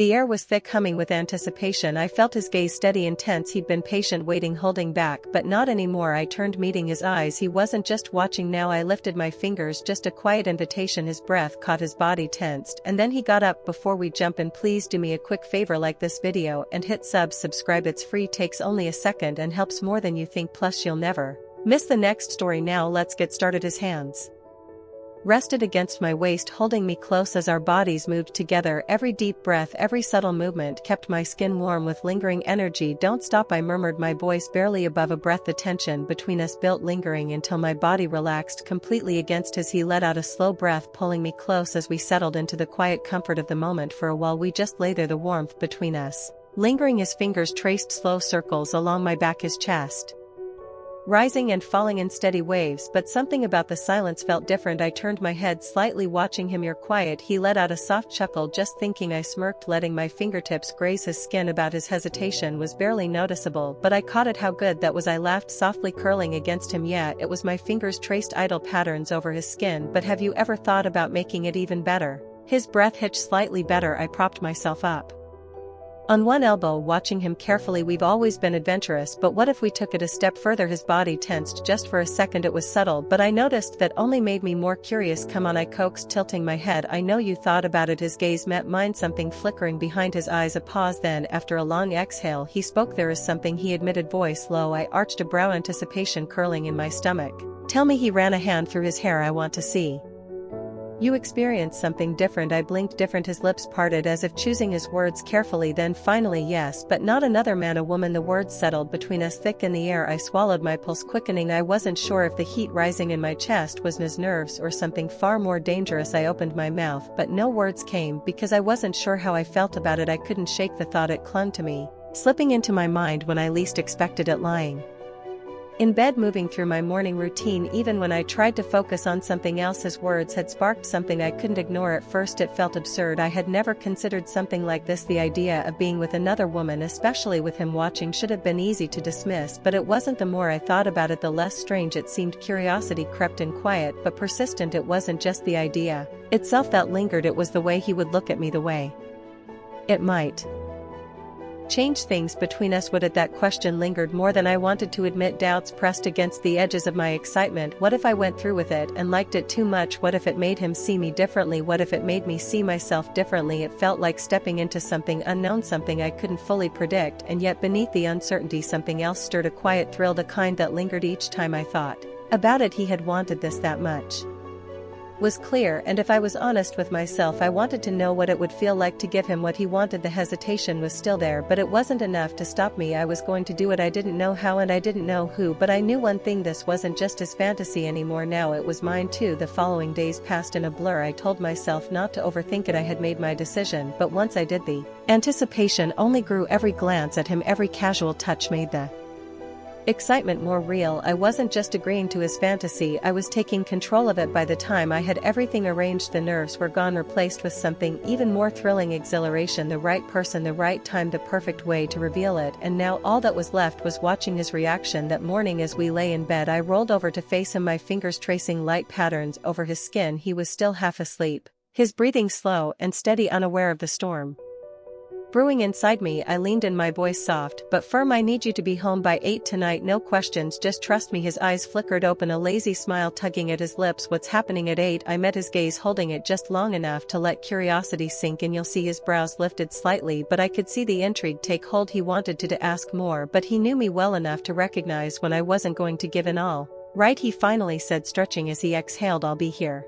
The air was thick, humming with anticipation. I felt his gaze steady, intense. He'd been patient, waiting, holding back, but not anymore. I turned, meeting his eyes. He wasn't just watching now. I lifted my fingers, just a quiet invitation. His breath caught, his body tensed, and then he got up. Before we jump in, please do me a quick favor, like this video and hit subscribe. It's free, takes only a second and helps more than you think, plus you'll never miss the next story. Now let's get started. His hands rested against my waist, holding me close as our bodies moved together. Every deep breath, every subtle movement kept my skin warm with lingering energy. Don't stop, I murmured, my voice barely above a breath. The tension between us built, lingering until my body relaxed completely against his. He let out a slow breath, pulling me close as we settled into the quiet comfort of the moment. For a while we just lay there, the warmth between us lingering. His fingers traced slow circles along my back, his chest rising and falling in steady waves, but something about the silence felt different. I turned my head slightly, watching him. You're quiet. He let out a soft chuckle. Just thinking, I smirked, letting my fingertips graze his skin. About his hesitation was barely noticeable, but I caught it. How good that was. I laughed softly, curling against him. Yeah, it was. My fingers traced idle patterns over his skin. But have you ever thought about making it even better? His breath hitched slightly. Better. I propped myself up on one elbow, watching him carefully. We've always been adventurous, but what if we took it a step further? His body tensed just for a second. It was subtle, but I noticed that only made me more curious. Come on, I coaxed, tilting my head. I know you thought about it. His gaze met mine, something flickering behind his eyes. A pause, then after a long exhale he spoke. There is something, he admitted, voice low. I arched a brow, anticipation curling in my stomach. Tell me. He ran a hand through his hair. I want to see you experienced something different. I blinked. Different. His lips parted as if choosing his words carefully. Then finally, yes, but not another man, a woman. The words settled between us, thick in the air. I swallowed, my pulse quickening. I wasn't sure if the heat rising in my chest was his nerves or something far more dangerous. I opened my mouth, but no words came because I wasn't sure how I felt about it. I couldn't shake the thought. It clung to me, slipping into my mind when I least expected it, lying in bed, moving through my morning routine. Even when I tried to focus on something else, his words had sparked something I couldn't ignore. At first it felt absurd. I had never considered something like this. The idea of being with another woman, especially with him watching, should have been easy to dismiss, but it wasn't. The more I thought about it, the less strange it seemed. Curiosity crept in, quiet but persistent. It wasn't just the idea itself that lingered, it was the way he would look at me, the way it might change things between us. Would it? That question lingered more than I wanted to admit. Doubts pressed against the edges of my excitement. What if I went through with it and liked it too much? What if it made him see me differently? What if it made me see myself differently? It felt like stepping into something unknown, something I couldn't fully predict, and yet beneath the uncertainty something else stirred, a quiet thrill, the kind that lingered each time I thought about it. He had wanted this that much was clear, and if I was honest with myself, I wanted to know what it would feel like to give him what he wanted. The hesitation was still there, but it wasn't enough to stop me. I was going to do it. I didn't know how and I didn't know who, but I knew one thing: this wasn't just his fantasy anymore. Now it was mine too. The following days passed in a blur. I told myself not to overthink it. I had made my decision, but once I did, the anticipation only grew. Every glance at him, every casual touch made the excitement more real. I wasn't just agreeing to his fantasy, I was taking control of it. By the time I had everything arranged, the nerves were gone, replaced with something even more thrilling: exhilaration. The right person, the right time, the perfect way to reveal it. And now all that was left was watching his reaction. That morning as we lay in bed, I rolled over to face him, my fingers tracing light patterns over his skin. He was still half asleep, his breathing slow and steady, unaware of the storm brewing inside me. I leaned in, my voice soft but firm. I need you to be home by 8 tonight. No questions, just trust me. His eyes flickered open, a lazy smile tugging at his lips. What's happening at 8? I met his gaze, holding it just long enough to let curiosity sink in. You'll see. His brows lifted slightly, but I could see the intrigue take hold. He wanted to ask more, but he knew me well enough to recognize when I wasn't going to give in. All right, he finally said, stretching as he exhaled. I'll be here.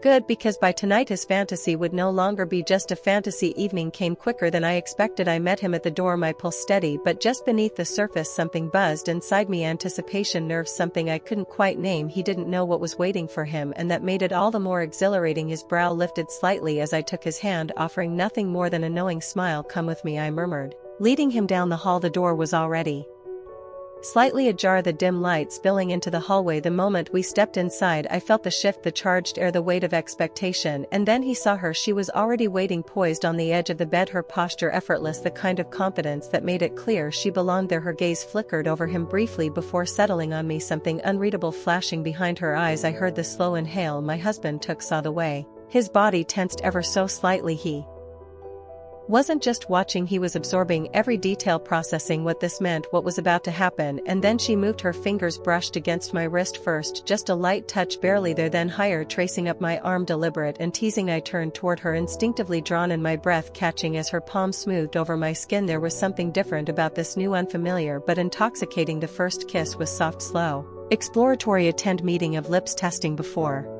Good, because by tonight his fantasy would no longer be just a fantasy. Evening came quicker than I expected. I met him at the door, my pulse steady, but just beneath the surface something buzzed inside me. Anticipation, nerves, something I couldn't quite name. He didn't know what was waiting for him, and that made it all the more exhilarating. His brow lifted slightly as I took his hand, offering nothing more than a knowing smile. Come with me, I murmured, leading him down the hall. The door was already slightly ajar, the dim light spilling into the hallway. The moment we stepped inside, I felt the shift, the charged air, the weight of expectation, and then he saw her. She was already waiting, poised on the edge of the bed, her posture effortless, the kind of confidence that made it clear she belonged there. Her gaze flickered over him briefly before settling on me, something unreadable flashing behind her eyes. I heard the slow inhale my husband saw the way his body tensed ever so slightly. He Wasn't just watching, he was absorbing every detail, processing what this meant, what was about to happen. And then she moved, her fingers brushed against my wrist first, just a light touch, barely there, then higher, tracing up my arm, deliberate and teasing. I turned toward her, instinctively drawn in, my breath catching as her palm smoothed over my skin. There was something different about this new, unfamiliar but intoxicating. The first kiss was soft, slow, exploratory, a tend meeting of lips testing before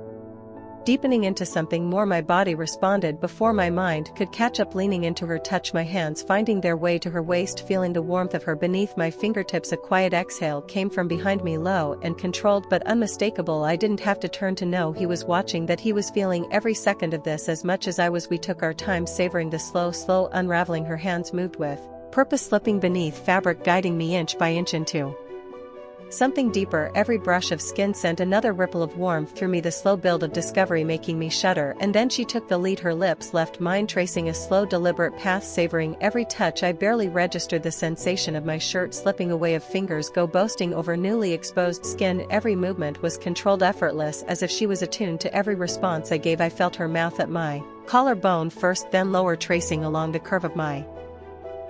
deepening into something more. My body responded before my mind could catch up, leaning into her touch, my hands finding their way to her waist, feeling the warmth of her beneath my fingertips. A quiet exhale came from behind me, low and controlled but unmistakable. I didn't have to turn to know he was watching, that he was feeling every second of this as much as I was. We took our time, savoring the slow unraveling. Her hands moved with purpose, slipping beneath fabric, guiding me inch by inch into something deeper. Every brush of skin sent another ripple of warmth through me, the slow build of discovery making me shudder. And then she took the lead, her lips left mine, tracing a slow, deliberate path, savoring every touch. I barely registered the sensation of my shirt slipping away, of fingers go boasting over newly exposed skin. Every movement was controlled, effortless, as if she was attuned to every response I gave. I felt her mouth at my collarbone first, then lower, tracing along the curve of my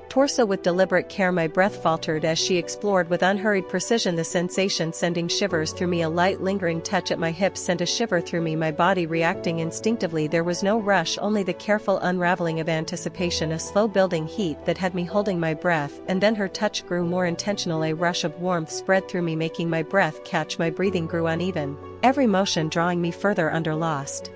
torso with deliberate care. My breath faltered as she explored with unhurried precision, the sensation sending shivers through me. A light lingering touch at my hips sent a shiver through me, my body reacting instinctively. There was no rush, only the careful unraveling of anticipation, a slow building heat that had me holding my breath. And then her touch grew more intentional, a rush of warmth spread through me, making my breath catch. My breathing grew uneven, every motion drawing me further under, lost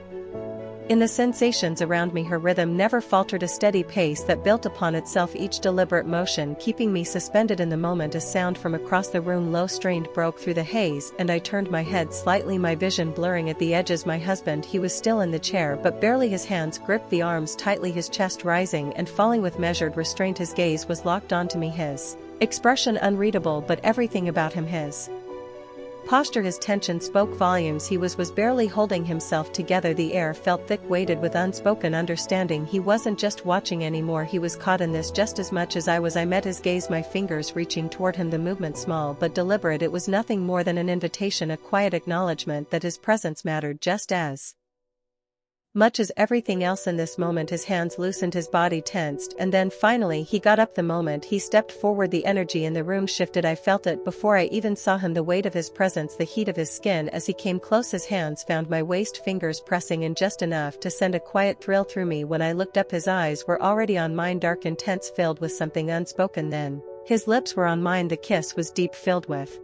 in the sensations around me. Her rhythm never faltered, a steady pace that built upon itself, each deliberate motion keeping me suspended in the moment. A sound from across the room, low, strained, broke through the haze, and I turned my head slightly, my vision blurring at the edges. My husband, he was still in the chair, but barely. His hands gripped the arms tightly, his chest rising and falling with measured restraint. His gaze was locked onto me, his expression unreadable, but everything about him, his posture, his tension, spoke volumes. He was barely holding himself together. The air felt thick, weighted with unspoken understanding. He wasn't just watching anymore, he was caught in this just as much as I was. I met his gaze, my fingers reaching toward him, the movement small but deliberate. It was nothing more than an invitation, a quiet acknowledgement that his presence mattered just as much as everything else in this moment. His hands loosened, his body tensed, and then finally he got up. The moment he stepped forward, the energy in the room shifted. I felt it before I even saw him, the weight of his presence, the heat of his skin. As he came close, his hands found my waist, fingers pressing in just enough to send a quiet thrill through me. When I looked up, his eyes were already on mine, dark, intense, filled with something unspoken. Then his lips were on mine, the kiss was deep, filled with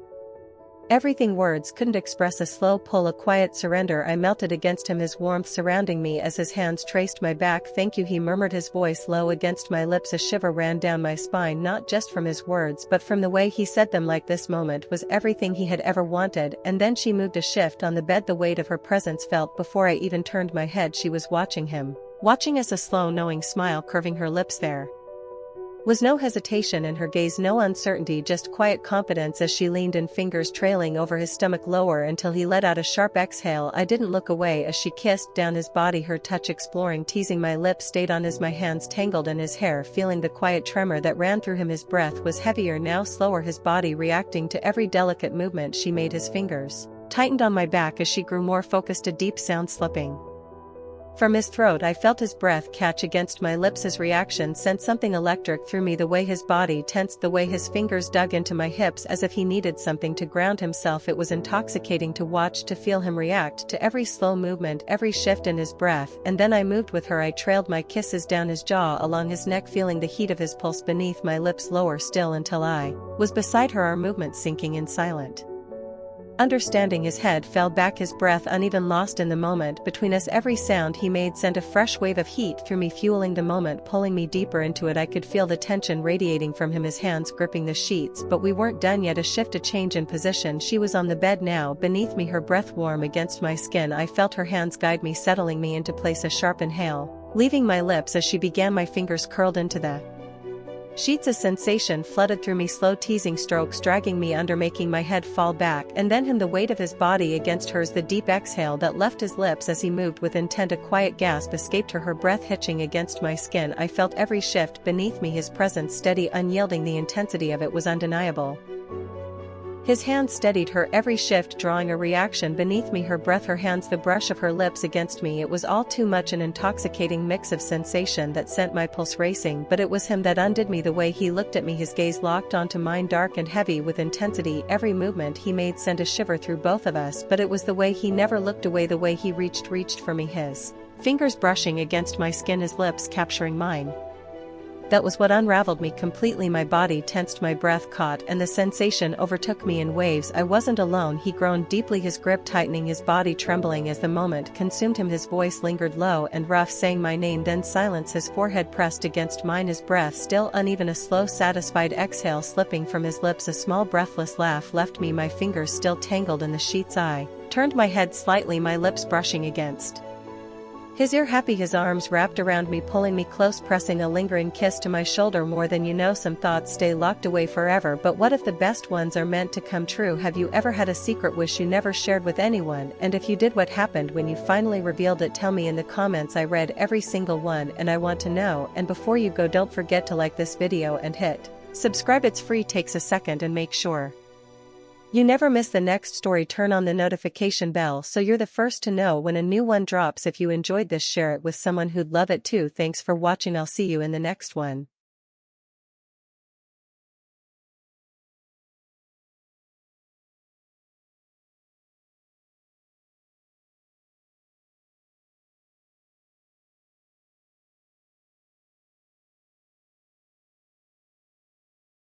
everything words couldn't express, a slow pull, a quiet surrender. I melted against him, his warmth surrounding me as his hands traced my back. Thank you, he murmured, his voice low against my lips. A shiver ran down my spine, not just from his words but from the way he said them. Like this moment was everything he had ever wanted. And then she moved, a shift on the bed, the weight of her presence felt before I even turned my head. She was watching him, watching us, a slow knowing smile curving her lips. There was no hesitation in her gaze, no uncertainty, just quiet confidence as she leaned in, fingers trailing over his stomach, lower until he let out a sharp exhale. I didn't look away as she kissed down his body, her touch exploring, teasing. My lips stayed on his, my hands tangled in his hair, feeling the quiet tremor that ran through him. His breath was heavier now, slower, his body reacting to every delicate movement she made. His fingers tightened on my back as she grew more focused, a deep sound slipping from his throat. I felt his breath catch against my lips. His reaction sent something electric through me, the way his body tensed, the way his fingers dug into my hips as if he needed something to ground himself. It was intoxicating to watch, to feel him react to every slow movement, every shift in his breath. And then I moved with her. I trailed my kisses down his jaw, along his neck, feeling the heat of his pulse beneath my lips, lower still until I was beside her, our movements sinking in silent understanding. His head fell back, his breath uneven, lost in the moment between us. Every sound he made sent a fresh wave of heat through me, fueling the moment, pulling me deeper into it. I could feel the tension radiating from him, his hands gripping the sheets. But we weren't done yet. A shift, a change in position. She was on the bed now, beneath me, her breath warm against my skin. I felt her hands guide me, settling me into place, a sharp inhale leaving my lips as she began. My fingers curled into the sheets, a sensation flooded through me, slow teasing strokes dragging me under, making my head fall back, and then him, the weight of his body against hers, the deep exhale that left his lips as he moved with intent. A quiet gasp escaped her, her breath hitching against my skin. I felt every shift beneath me, his presence steady, unyielding, the intensity of it was undeniable. His hand steadied her every shift, drawing a reaction beneath me, her breath, her hands, the brush of her lips against me. It was all too much, an intoxicating mix of sensation that sent my pulse racing, but it was him that undid me. The way he looked at me, his gaze locked onto mine, dark and heavy with intensity. Every movement he made sent a shiver through both of us, but it was the way he never looked away, the way he reached for me, his fingers brushing against my skin, his lips capturing mine. That was what unraveled me completely. My body tensed, my breath caught, and the sensation overtook me in waves. I wasn't alone. He groaned deeply, his grip tightening, his body trembling as the moment consumed him. His voice lingered low and rough, saying my name, then silence. His forehead pressed against mine, his breath still uneven, a slow, satisfied exhale slipping from his lips. A small, breathless laugh left me, my fingers still tangled in the sheets. I turned my head slightly, my lips brushing against his ear, happy, his arms wrapped around me, pulling me close, pressing a lingering kiss to my shoulder. More than you know, some thoughts stay locked away forever, but what if the best ones are meant to come true? Have you ever had a secret wish you never shared with anyone? And if you did, what happened when you finally revealed it? Tell me in the comments. I read every single one and I want to know. And before you go, don't forget to like this video and hit subscribe. It's free, takes a second, and make sure you never miss the next story. Turn on the notification bell so you're the first to know when a new one drops. If you enjoyed this, share it with someone who'd love it too. Thanks for watching. I'll see you in the next one.